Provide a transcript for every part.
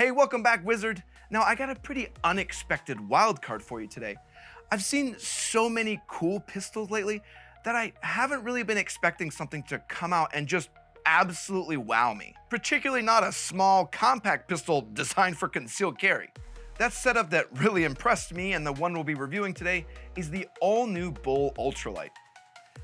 Hey, welcome back, Wizard. Now, I got a pretty unexpected wild card for you today. I've seen so many cool pistols lately that I haven't really been expecting something to come out and just absolutely wow me. Particularly not a small, compact pistol designed for concealed carry. That setup that really impressed me, and the one we'll be reviewing today, is the all-new Bul Ultralight.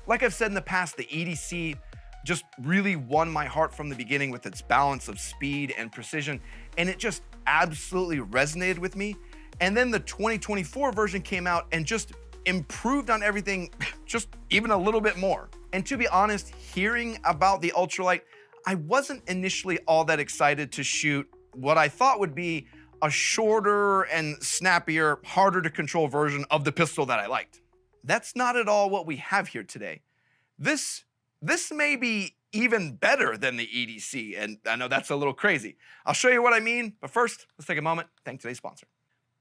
Like I've said in the past, the EDC just really won my heart from the beginning with its balance of speed and precision, and it just absolutely resonated with me. And then the 2024 version came out and just improved on everything just even a little bit more. And to be honest, hearing about the Ultralight, I wasn't initially all that excited to shoot what I thought would be a shorter and snappier, harder to control version of the pistol that I liked. That's not at all what we have here today. This may be even better than the EDC, and I know that's a little crazy. I'll show you what I mean, but first, let's take a moment to thank today's sponsor.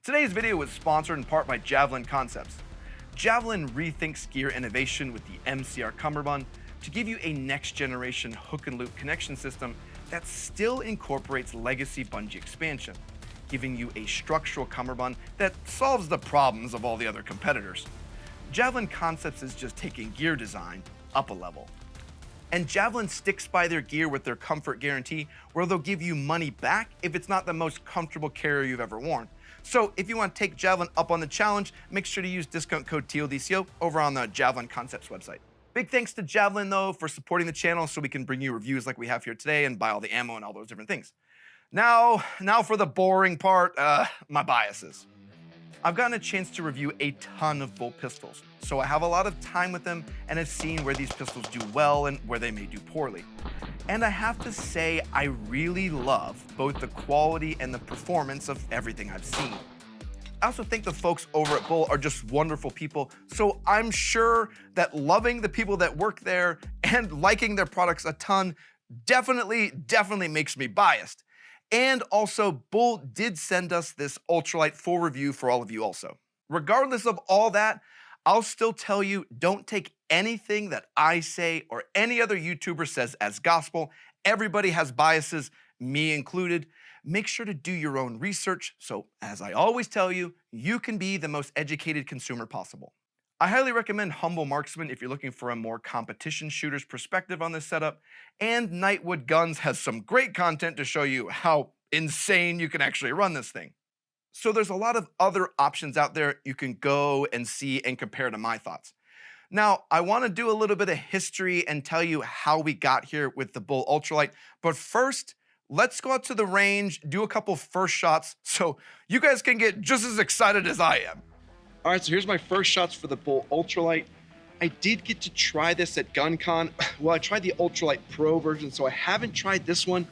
Today's video was sponsored in part by Javlin Concepts. Javlin rethinks gear innovation with the MCR cummerbund to give you a next-generation hook and loop connection system that still incorporates legacy bungee expansion, giving you a structural cummerbund that solves the problems of all the other competitors. Javlin Concepts is just taking gear design up a level. And Javlin sticks by their gear with their comfort guarantee, where they'll give you money back if it's not the most comfortable carrier you've ever worn. So if you want to take Javlin up on the challenge, make sure to use discount code TLDco over on the Javlin Concepts website. Big thanks to Javlin, though, for supporting the channel so we can bring you reviews like we have here today and buy all the ammo and all those different things. Now for the boring part, my biases. I've gotten a chance to review a ton of Bul pistols, so I have a lot of time with them and have seen where these pistols do well and where they may do poorly. And I have to say, I really love both the quality and the performance of everything I've seen. I also think the folks over at Bul are just wonderful people, so I'm sure that loving the people that work there and liking their products a ton definitely makes me biased. And also, Bul did send us this Ultralight full review for all of you also. Regardless of all that, I'll still tell you, don't take anything that I say or any other YouTuber says as gospel. Everybody has biases, me included. Make sure to do your own research, so as I always tell you, you can be the most educated consumer possible. I highly recommend Humble Marksman if you're looking for a more competition shooter's perspective on this setup, and Nightwood Guns has some great content to show you how insane you can actually run this thing. So there's a lot of other options out there you can go and see and compare to my thoughts. Now, I want to do a little bit of history and tell you how we got here with the Bul Ultralight, but first, let's go out to the range, do a couple first shots so you guys can get just as excited as I am. All right, so here's my first shots for the Bul Ultralight. I did get to try this at GunCon. Well, I tried the Ultralight Pro version, so I haven't tried this one.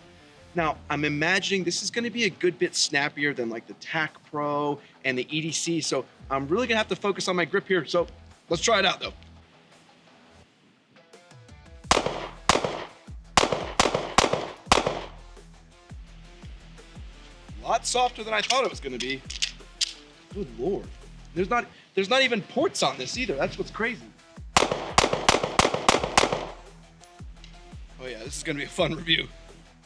Now, I'm imagining this is gonna be a good bit snappier than like the TAC Pro and the EDC, so I'm really gonna have to focus on my grip here, so let's try it out though. A lot softer than I thought it was gonna be. Good Lord. There's not even ports on this either. That's what's crazy. Oh yeah, this is gonna be a fun review.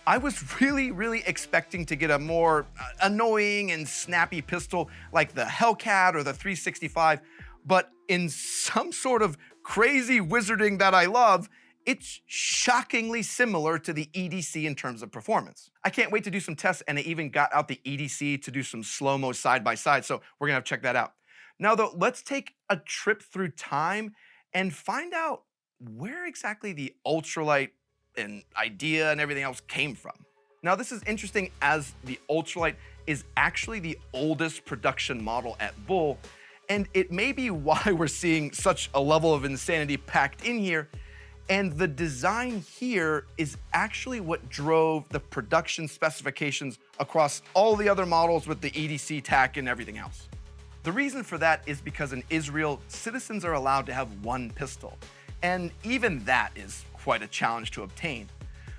I was really expecting to get a more annoying and snappy pistol like the Hellcat or the 365, but in some sort of crazy wizarding that I love, it's shockingly similar to the EDC in terms of performance. I can't wait to do some tests, and I even got out the EDC to do some slow-mo side-by-side, so we're gonna have to check that out. Now though, let's take a trip through time and find out where exactly the Ultralight and idea and everything else came from. Now this is interesting, as the Ultralight is actually the oldest production model at Bul, and it may be why we're seeing such a level of insanity packed in here. And the design here is actually what drove the production specifications across all the other models with the EDC, TAC, and everything else. The reason for that is because in Israel, citizens are allowed to have one pistol, and even that is quite a challenge to obtain.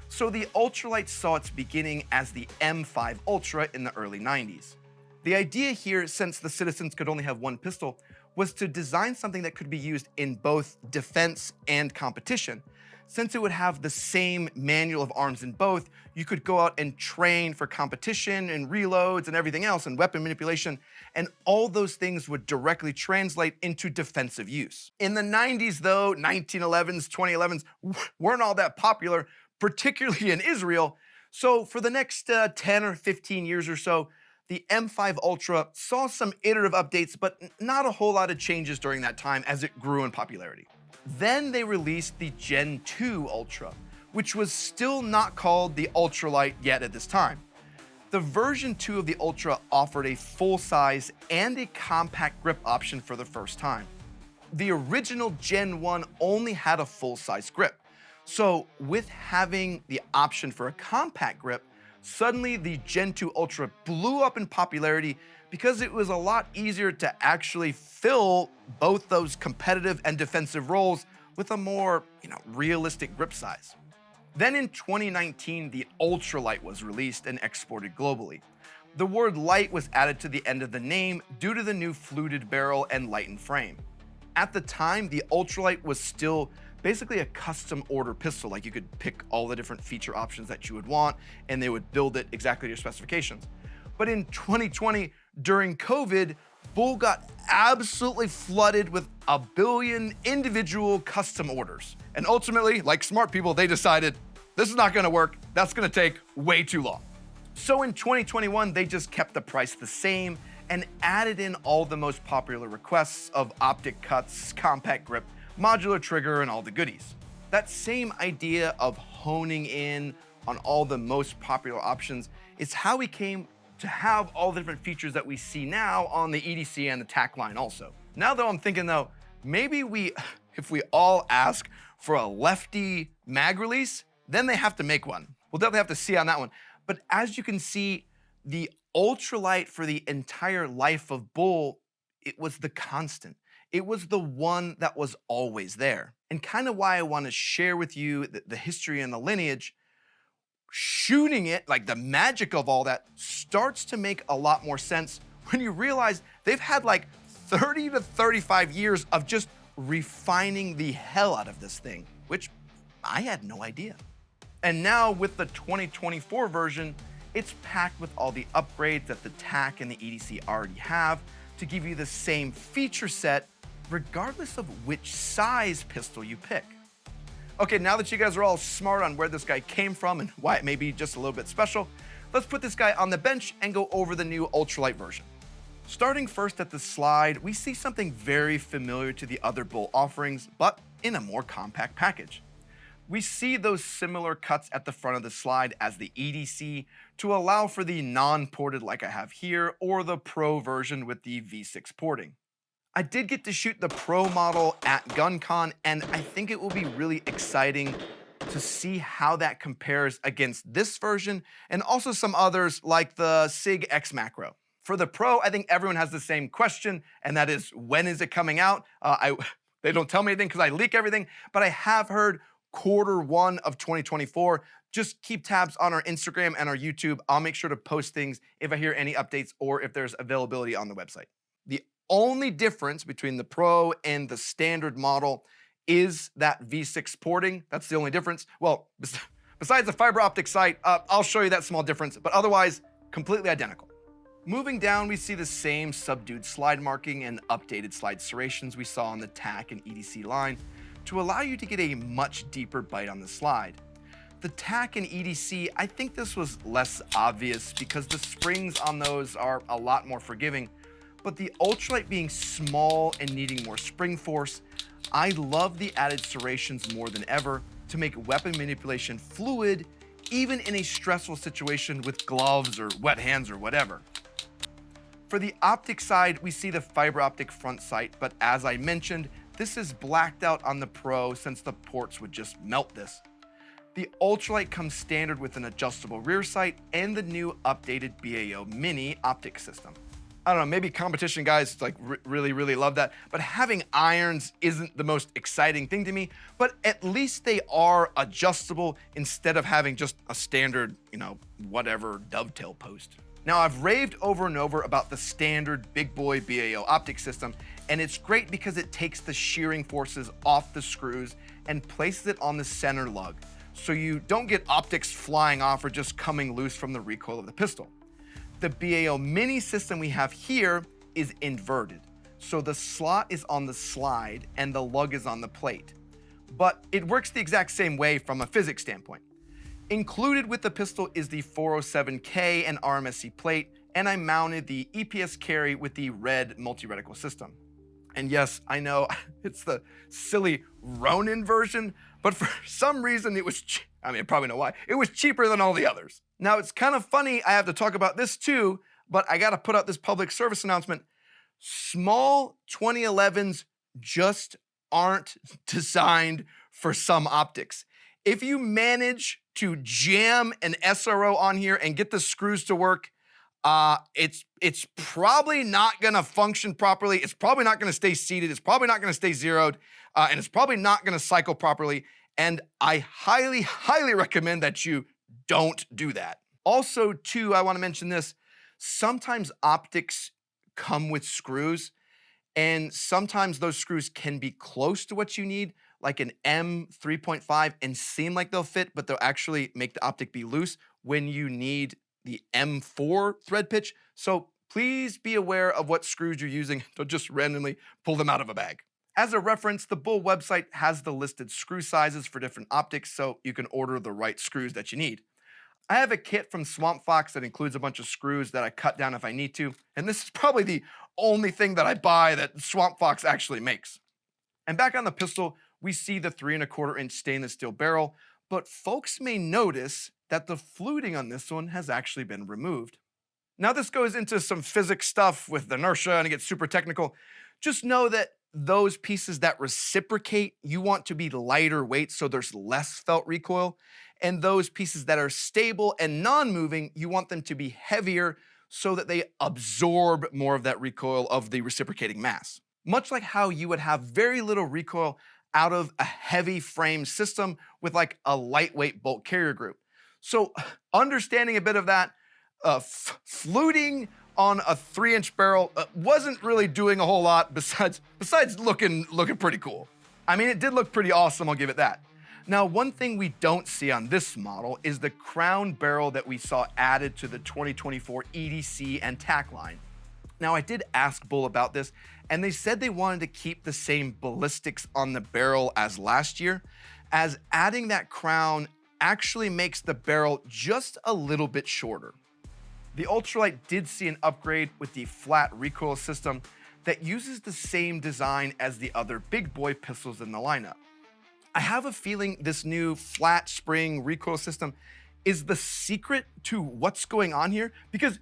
So the Ultralight saw its beginning as the M5 Ultra in the early 90s. The idea here, since the citizens could only have one pistol, was to design something that could be used in both defense and competition, Since it would have the same manual of arms in both, you could go out and train for competition and reloads and everything else and weapon manipulation, and all those things would directly translate into defensive use. In the 90s though, 1911s, 2011s weren't all that popular, particularly in Israel, so for the next 10 or 15 years or so, the M5 Ultra saw some iterative updates, but not a whole lot of changes during that time as it grew in popularity. Then they released the Gen 2 Ultra, which was still not called the Ultralight yet at this time. The version 2 of the Ultra offered a full-size and a compact grip option for the first time. The original Gen 1 only had a full-size grip, so with having the option for a compact grip, suddenly the Gen 2 Ultra blew up in popularity because it was a lot easier to actually fill both those competitive and defensive roles with a more, realistic grip size. Then in 2019, the Ultralight was released and exported globally. The word light was added to the end of the name due to the new fluted barrel and lightened frame. At the time, the Ultralight was still basically a custom order pistol, like you could pick all the different feature options that you would want and they would build it exactly to your specifications. But in 2020, during COVID, Bul got absolutely flooded with a billion individual custom orders. And ultimately, like smart people, they decided this is not gonna work, that's gonna take way too long. So in 2021, they just kept the price the same and added in all the most popular requests of optic cuts, compact grip, modular trigger, and all the goodies. That same idea of honing in on all the most popular options is how we came to have all the different features that we see now on the EDC and the TAC line also. Now though, I'm thinking though, maybe if we all ask for a lefty mag release, then they have to make one. We'll definitely have to see on that one. But as you can see, the Ultralight for the entire life of Bul, it was the constant. It was the one that was always there. And kind of why I want to share with you the history and the lineage. Shooting it, like the magic of all that, starts to make a lot more sense when you realize they've had like 30 to 35 years of just refining the hell out of this thing, which I had no idea. And now with the 2024 version, it's packed with all the upgrades that the TAC and the EDC already have to give you the same feature set regardless of which size pistol you pick. Okay, now that you guys are all smart on where this guy came from and why it may be just a little bit special, let's put this guy on the bench and go over the new Ultralight version. Starting first at the slide, we see something very familiar to the other Bul offerings, but in a more compact package. We see those similar cuts at the front of the slide as the EDC to allow for the non-ported like I have here, or the Pro version with the V6 porting. I did get to shoot the Pro model at GunCon, and I think it will be really exciting to see how that compares against this version and also some others like the SIG X Macro. For the Pro, I think everyone has the same question, and that is, when is it coming out? They don't tell me anything because I leak everything, but I have heard Q1 of 2024. Just keep tabs on our Instagram and our YouTube. I'll make sure to post things if I hear any updates or if there's availability on the website. The only difference between the Pro and the standard model is that V6 porting. That's the only difference. Well, besides the fiber optic sight, I'll show you that small difference, but otherwise, completely identical. Moving down, we see the same subdued slide marking and updated slide serrations we saw on the TAC and EDC line to allow you to get a much deeper bite on the slide. The TAC and EDC, I think this was less obvious because the springs on those are a lot more forgiving, but the Ultralight being small and needing more spring force, I love the added serrations more than ever to make weapon manipulation fluid, even in a stressful situation with gloves or wet hands or whatever. For the optic side, we see the fiber optic front sight, but as I mentioned, this is blacked out on the Pro since the ports would just melt this. The Ultralight comes standard with an adjustable rear sight and the new updated BAO Mini optic system. I don't know, maybe competition guys really love that, but having irons isn't the most exciting thing to me, but at least they are adjustable instead of having just a standard, whatever dovetail post. Now, I've raved over and over about the standard big boy BAO optic system, and it's great because it takes the shearing forces off the screws and places it on the center lug, so you don't get optics flying off or just coming loose from the recoil of the pistol. The BAO Mini system we have here is inverted, so the slot is on the slide and the lug is on the plate. But it works the exact same way from a physics standpoint. Included with the pistol is the 407K and RMSC plate, and I mounted the EPS carry with the red multi-reticle system. And yes, I know it's the silly Ronin version, but for some reason it was, I probably know why, it was cheaper than all the others. Now it's kind of funny I have to talk about this too, but I gotta put out this public service announcement. Small 2011s just aren't designed for some optics. If you manage to jam an SRO on here and get the screws to work, it's probably not gonna function properly. It's probably not gonna stay seated. It's probably not gonna stay zeroed, and it's probably not gonna cycle properly. And I highly, highly recommend that you don't do that. Also, too, I wanna mention this. Sometimes optics come with screws, and sometimes those screws can be close to what you need, like an M3.5, and seem like they'll fit, but they'll actually make the optic be loose when you need the M4 thread pitch. So please be aware of what screws you're using. Don't just randomly pull them out of a bag. As a reference, the Bul website has the listed screw sizes for different optics, so you can order the right screws that you need. I have a kit from Swamp Fox that includes a bunch of screws that I cut down if I need to, and this is probably the only thing that I buy that Swamp Fox actually makes. And back on the pistol, we see the 3¼ inch stainless steel barrel, but folks may notice that the fluting on this one has actually been removed. Now this goes into some physics stuff with inertia and it gets super technical. Just know that those pieces that reciprocate, you want to be lighter weight so there's less felt recoil. And those pieces that are stable and non-moving, you want them to be heavier so that they absorb more of that recoil of the reciprocating mass. Much like how you would have very little recoil out of a heavy frame system with like a lightweight bolt carrier group. So understanding a bit of that, fluting on a 3-inch barrel wasn't really doing a whole lot besides looking pretty cool. I mean, it did look pretty awesome, I'll give it that. Now, one thing we don't see on this model is the crown barrel that we saw added to the 2024 EDC and TAC line. Now, I did ask Bul about this, and they said they wanted to keep the same ballistics on the barrel as last year, as adding that crown actually makes the barrel just a little bit shorter. The Ultralight did see an upgrade with the flat recoil system that uses the same design as the other big boy pistols in the lineup. I have a feeling this new flat spring recoil system is the secret to what's going on here, because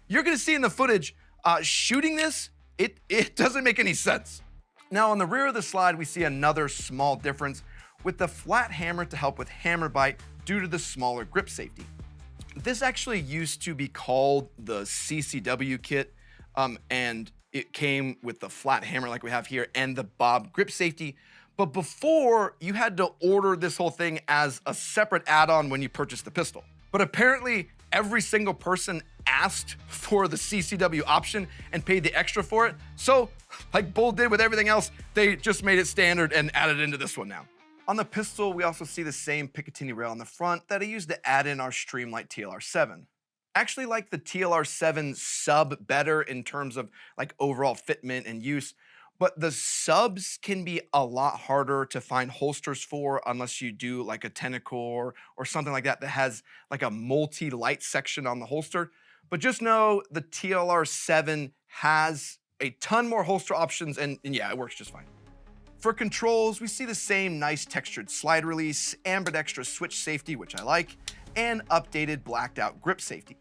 you're gonna see in the footage, shooting this, it doesn't make any sense. Now on the rear of the slide, we see another small difference with the flat hammer to help with hammer bite due to the smaller grip safety. This actually used to be called the CCW kit, and it came with the flat hammer like we have here and the Bob grip safety. But before, you had to order this whole thing as a separate add-on when you purchased the pistol. But apparently, every single person asked for the CCW option and paid the extra for it. So, like Bul did with everything else, they just made it standard and added it into this one now. On the pistol, we also see the same Picatinny rail on the front that I used to add in our Streamlight TLR7. I actually like the TLR7 sub better in terms of like overall fitment and use, but the subs can be a lot harder to find holsters for unless you do like a Tenacore or something like that that has like a multi-light section on the holster. But just know the TLR7 has a ton more holster options and yeah, it works just fine. For controls, we see the same nice textured slide release, ambidextrous switch safety, which I like, and updated blacked out grip safety.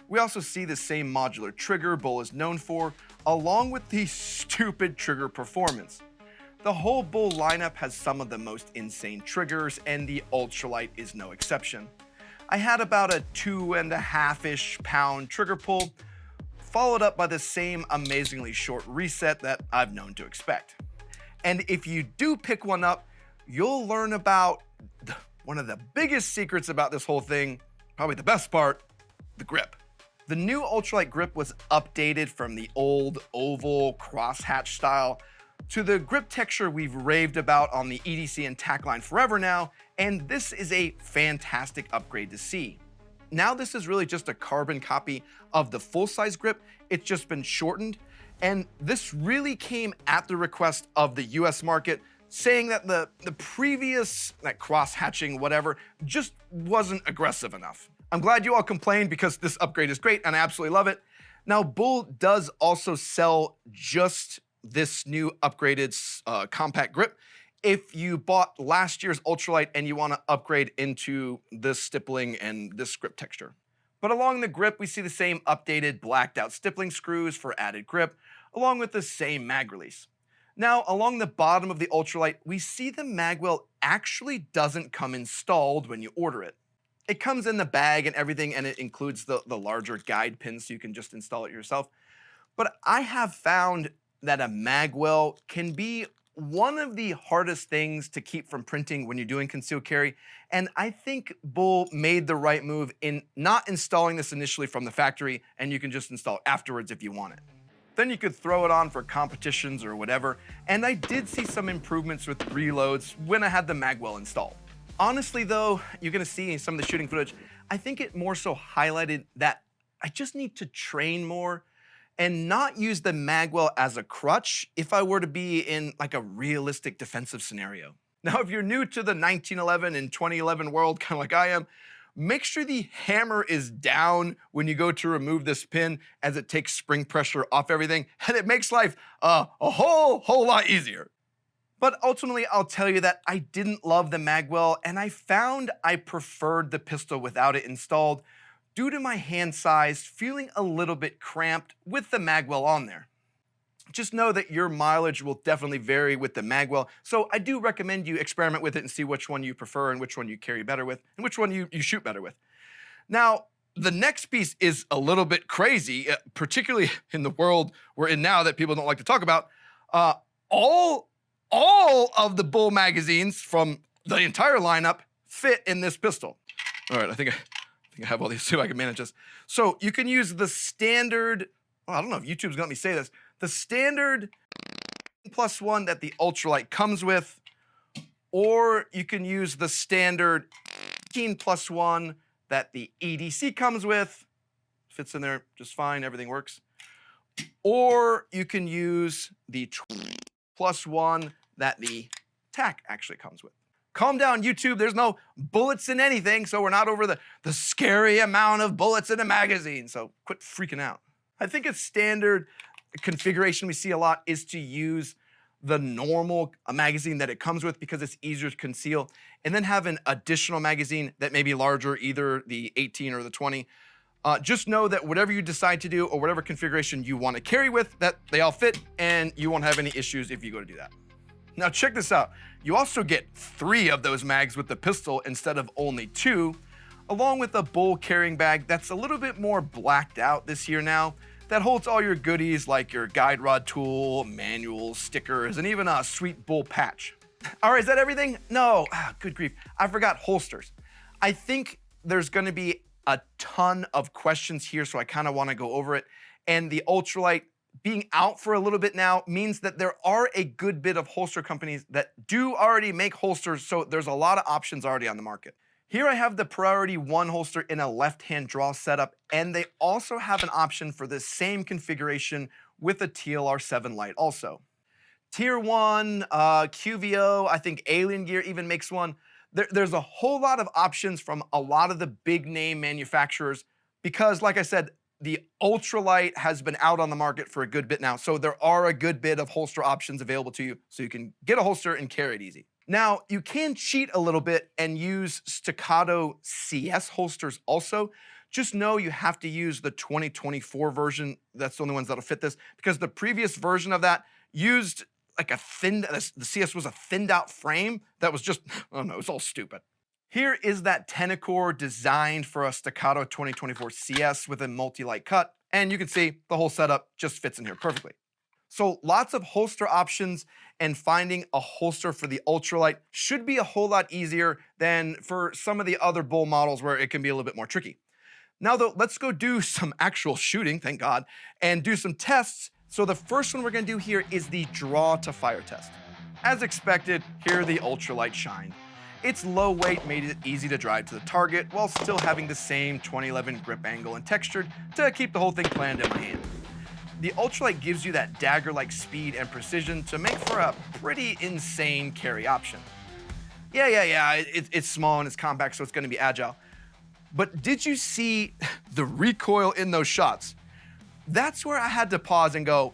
We also see the same modular trigger Bul is known for, along with the stupid trigger performance. The whole Bul lineup has some of the most insane triggers, and the Ultralight is no exception. I had about a 2.5-ish pound trigger pull, followed up by the same amazingly short reset that I've known to expect. And if you do pick one up, you'll learn about one of the biggest secrets about this whole thing, probably the best part, the grip. The new Ultralight Grip was updated from the old oval crosshatch style to the grip texture we've raved about on the EDC and TAC line forever now, and this is a fantastic upgrade to see. Now this is really just a carbon copy of the full-size grip, it's just been shortened, and this really came at the request of the US market, saying that the previous cross-hatching whatever just wasn't aggressive enough. I'm glad you all complained because this upgrade is great and I absolutely love it. Now, Bul does also sell just this new upgraded compact grip if you bought last year's Ultralight and you want to upgrade into this stippling and this grip texture. But along the grip, we see the same updated blacked out stippling screws for added grip, along with the same mag release. Now, along the bottom of the Ultralight, we see the Magwell actually doesn't come installed when you order it. It comes in the bag and everything, and it includes the larger guide pins so you can just install it yourself. But I have found that a Magwell can be one of the hardest things to keep from printing when you're doing concealed carry, and I think Bul made the right move in not installing this initially from the factory, and you can just install it afterwards if you want it. Then you could throw it on for competitions or whatever, and I did see some improvements with reloads when I had the Magwell installed. Honestly though, you're gonna see in some of the shooting footage, I think it more so highlighted that I just need to train more and not use the Magwell as a crutch if I were to be in like a realistic defensive scenario. Now, if you're new to the 1911 and 2011 world, kind of like I am, make sure the hammer is down when you go to remove this pin, as it takes spring pressure off everything, and it makes life a whole lot easier. But ultimately, I'll tell you that I didn't love the Magwell, and I found I preferred the pistol without it installed due to my hand size feeling a little bit cramped with the Magwell on there. Just know that your mileage will definitely vary with the Magwell, so I do recommend you experiment with it and see which one you prefer and which one you carry better with and which one you shoot better with. Now, the next piece is a little bit crazy, particularly in the world we're in now that people don't like to talk about. All of the Bul magazines from the entire lineup fit in this pistol. All right, I think I have all these too. I can manage this. So you can use the standard, well, I don't know if YouTube's gonna let me say this, the standard +1 that the Ultralight comes with, or you can use the standard 18+1 that the EDC comes with. Fits in there just fine, everything works. Or you can use the +1 that the TAC actually comes with. Calm down, YouTube, there's no bullets in anything, so we're not over the scary amount of bullets in a magazine, so quit freaking out. I think a standard configuration we see a lot is to use the normal magazine that it comes with because it's easier to conceal, and then have an additional magazine that may be larger, either the 18 or the 20. Just know that whatever you decide to do or whatever configuration you want to carry with, that they all fit and you won't have any issues if you go to do that. Now check this out. You also get 3 of those mags with the pistol instead of only 2, along with a Bul carrying bag that's a little bit more blacked out this year now, that holds all your goodies like your guide rod tool, manuals, stickers, and even a sweet Bul patch. All right, is that everything? No, good grief, I forgot holsters. I think there's gonna be a ton of questions here, so I kind of want to go over it. And the Ultralight being out for a little bit now means that there are a good bit of holster companies that do already make holsters, so there's a lot of options already on the market. Here I have the Priority 1 holster in a left-hand draw setup, and they also have an option for the same configuration with a TLR7 light also. Tier 1, QVO, I think Alien Gear even makes one. There's a whole lot of options from a lot of the big name manufacturers because, like I said, the Ultralight has been out on the market for a good bit now, so there are a good bit of holster options available to you, so you can get a holster and carry it easy. Now, you can cheat a little bit and use Staccato CS holsters also. Just know you have to use the 2024 version. That's the only ones that'll fit this, because the previous version of that used like the CS was a thinned out frame that was just, oh no, it's all stupid. Here is that Tenacore designed for a Staccato 2024 CS with a multi-light cut, and you can see the whole setup just fits in here perfectly. So lots of holster options, and finding a holster for the Ultralight should be a whole lot easier than for some of the other Bul models where it can be a little bit more tricky. Now though, let's go do some actual shooting, thank God, and do some tests. So the first one we're gonna do here is the draw to fire test. As expected, here the Ultralight shined. Its low weight made it easy to drive to the target while still having the same 2011 grip angle and textured to keep the whole thing planned in my hand. The Ultralight gives you that dagger-like speed and precision to make for a pretty insane carry option. It's small and it's compact, so it's gonna be agile. But did you see the recoil in those shots? That's where I had to pause and go,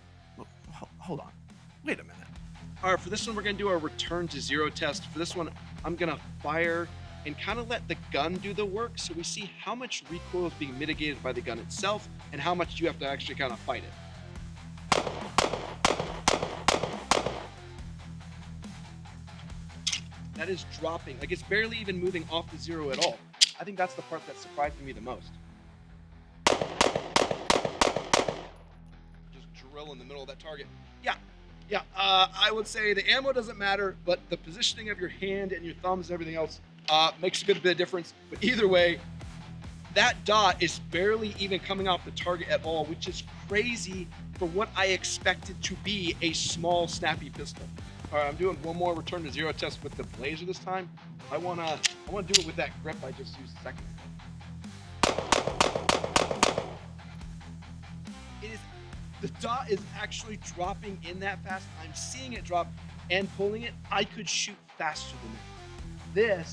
hold on, wait a minute. All right, for this one, we're gonna do our return to zero test. For this one, I'm gonna fire and kind of let the gun do the work so we see how much recoil is being mitigated by the gun itself and how much you have to actually kind of fight it. That is dropping, like it's barely even moving off the zero at all. I think that's the part that surprised me the most. Just drill in the middle of that target. I would say the ammo doesn't matter, but the positioning of your hand and your thumbs and everything else makes a good bit of difference. But either way, that dot is barely even coming off the target at all, which is crazy for what I expected to be a small, snappy pistol. All right, I'm doing one more return to zero test with the Blazer this time. I wanna do it with that grip I just used a second ago. The dot is actually dropping in that fast. I'm seeing it drop and pulling it. I could shoot faster than that.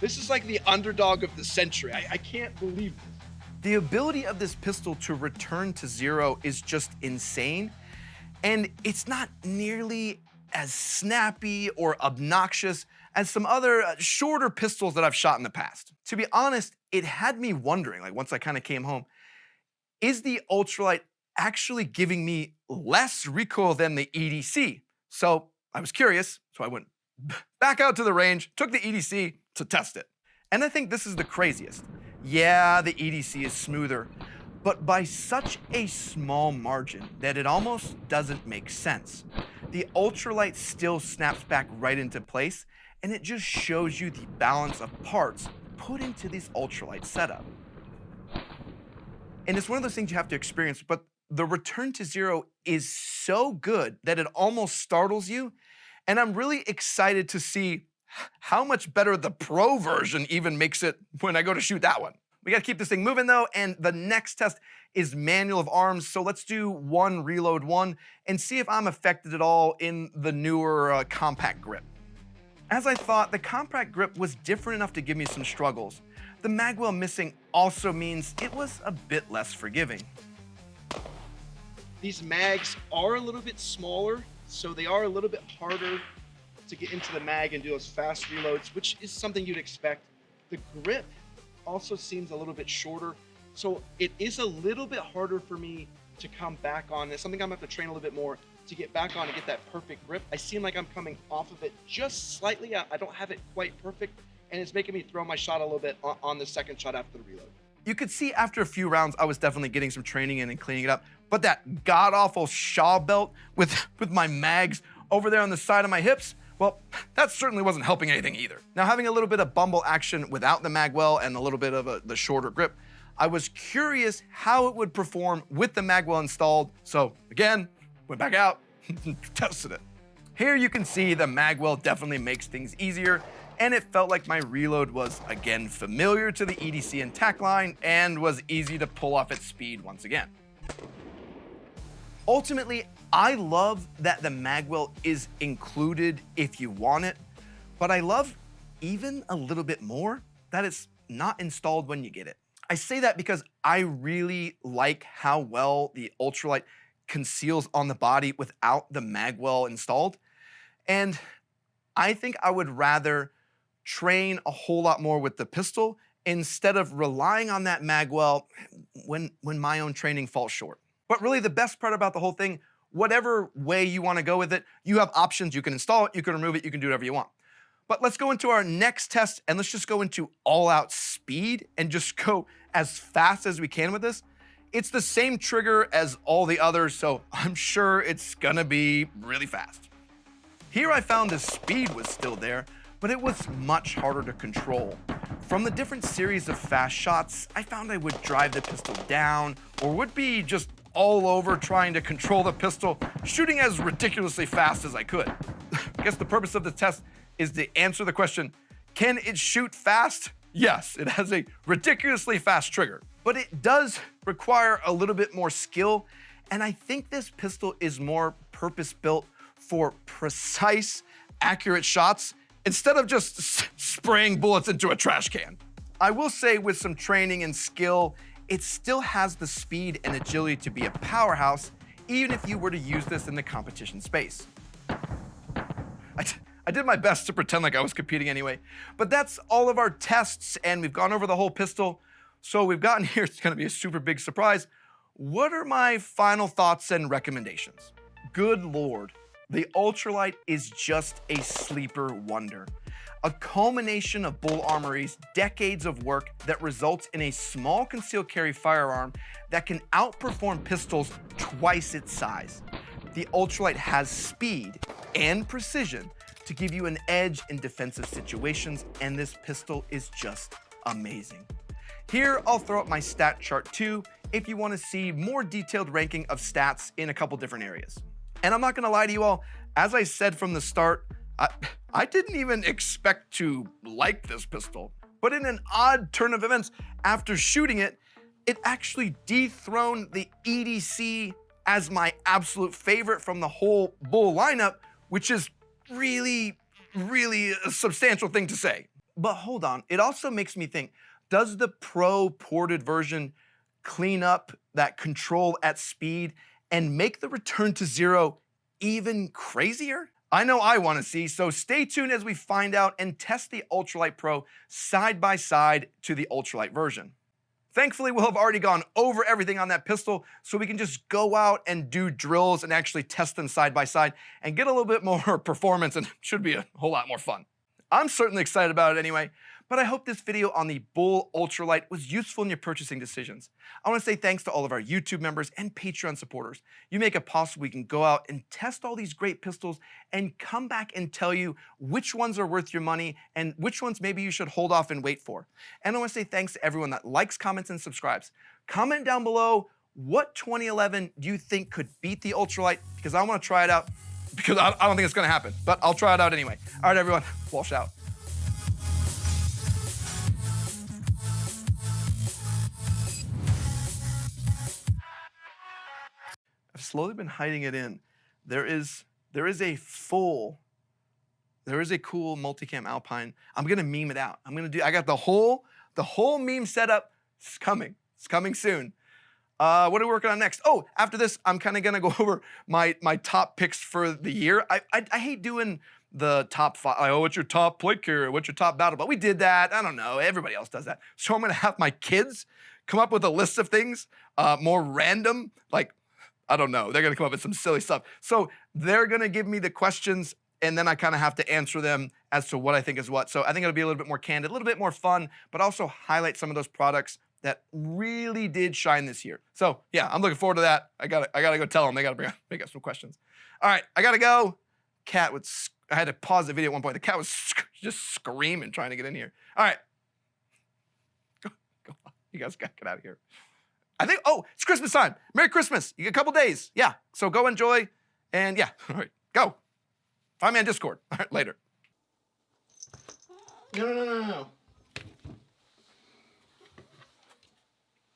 This is like the underdog of the century. I can't believe this. The ability of this pistol to return to zero is just insane. And it's not nearly as snappy or obnoxious as some other shorter pistols that I've shot in the past. To be honest, it had me wondering, like once I kind of came home, is the Ultralight actually giving me less recoil than the EDC? So I was curious, so I went back out to the range, took the EDC to test it. And I think this is the craziest. Yeah, the EDC is smoother, but by such a small margin that it almost doesn't make sense. The Ultralight still snaps back right into place, and it just shows you the balance of parts put into this Ultralight setup. And it's one of those things you have to experience, but the return to zero is so good that it almost startles you. And I'm really excited to see how much better the Pro version even makes it when I go to shoot that one. We gotta keep this thing moving though, and the next test is manual of arms. So let's do one reload one and see if I'm affected at all in the newer compact grip. As I thought, the compact grip was different enough to give me some struggles. The Magwell missing also means it was a bit less forgiving. These mags are a little bit smaller, so they are a little bit harder to get into the mag and do those fast reloads, which is something you'd expect. The grip also seems a little bit shorter, so it is a little bit harder for me to come back on. It's something I'm gonna have to train a little bit more to get back on and get that perfect grip. I seem like I'm coming off of it just slightly. I don't have it quite perfect, and it's making me throw my shot a little bit on the second shot after the reload. You could see after a few rounds, I was definitely getting some training in and cleaning it up, but that god-awful Shaw belt with my mags over there on the side of my hips, well, that certainly wasn't helping anything either. Now, having a little bit of bumble action without the Magwell and a little bit of the shorter grip, I was curious how it would perform with the Magwell installed, so again, went back out, tested it. Here you can see the Magwell definitely makes things easier, and it felt like my reload was, again, familiar to the EDC and tack line and was easy to pull off at speed once again. Ultimately, I love that the Magwell is included if you want it, but I love even a little bit more that it's not installed when you get it. I say that because I really like how well the Ultralight conceals on the body without the Magwell installed, and I think I would rather train a whole lot more with the pistol instead of relying on that Magwell when my own training falls short. But really the best part about the whole thing, whatever way you want to go with it, you have options. You can install it, you can remove it, you can do whatever you want. But let's go into our next test and let's just go into all-out speed and just go as fast as we can with this. It's the same trigger as all the others, so I'm sure it's gonna be really fast. Here I found the speed was still there, but it was much harder to control. From the different series of fast shots, I found I would drive the pistol down or would be just all over trying to control the pistol, shooting as ridiculously fast as I could. I guess the purpose of the test is to answer the question, can it shoot fast? Yes, it has a ridiculously fast trigger, but it does require a little bit more skill, and I think this pistol is more purpose-built for precise, accurate shots instead of just spraying bullets into a trash can. I will say with some training and skill, it still has the speed and agility to be a powerhouse, even if you were to use this in the competition space. I did my best to pretend like I was competing anyway, but that's all of our tests, and we've gone over the whole pistol. So we've gotten here, it's gonna be a super big surprise. What are my final thoughts and recommendations? Good Lord, the Ultralight is just a sleeper wonder. A culmination of Bul Armory's decades of work that results in a small concealed carry firearm that can outperform pistols twice its size. The Ultralight has speed and precision to give you an edge in defensive situations, and this pistol is just amazing. Here, I'll throw up my stat chart too, if you want to see more detailed ranking of stats in a couple different areas. And I'm not gonna lie to you all, as I said from the start, I didn't even expect to like this pistol, but in an odd turn of events, after shooting it, it actually dethroned the EDC as my absolute favorite from the whole Bul lineup, which is really a substantial thing to say. But hold on, it also makes me think, does the Pro ported version clean up that control at speed and make the return to zero even crazier? I know I want to see, so stay tuned as we find out and test the Ultralight Pro side by side to the Ultralight version. Thankfully, we'll have already gone over everything on that pistol, so we can just go out and do drills and actually test them side by side and get a little bit more performance, and it should be a whole lot more fun. I'm certainly excited about it anyway, but I hope this video on the Bul Ultralight was useful in your purchasing decisions. I want to say thanks to all of our YouTube members and Patreon supporters. You make it possible we can go out and test all these great pistols and come back and tell you which ones are worth your money and which ones maybe you should hold off and wait for. And I want to say thanks to everyone that likes, comments, and subscribes. Comment down below, what 2011 do you think could beat the Ultralight? Because I want to try it out, because I don't think it's going to happen, but I'll try it out anyway. All right, everyone, Walsh out. I've slowly been hiding it in. There is a cool multicam Alpine. I'm gonna meme it out. I got the whole meme setup. It's coming soon. What are we working on next? Oh, after this, I'm kind of gonna go over my top picks for the year. I hate doing the top 5. Oh, what's your top plate carrier? What's your top battle? But we did that. I don't know. Everybody else does that. So I'm gonna have my kids come up with a list of things, more random, like, I don't know. They're gonna come up with some silly stuff. So they're gonna give me the questions, and then I kind of have to answer them as to what I think is what. So I think it'll be a little bit more candid, a little bit more fun, but also highlight some of those products that really did shine this year. So yeah, I'm looking forward to that. I gotta go tell them. They gotta bring up some questions. All right, I gotta go. I had to pause the video at one point. The cat was just screaming trying to get in here. All right, go on. You guys gotta get out of here. Oh, it's Christmas time. Merry Christmas. You get a couple days. Yeah, so go enjoy. And yeah, all right, go. Find me on Discord. All right, later. No.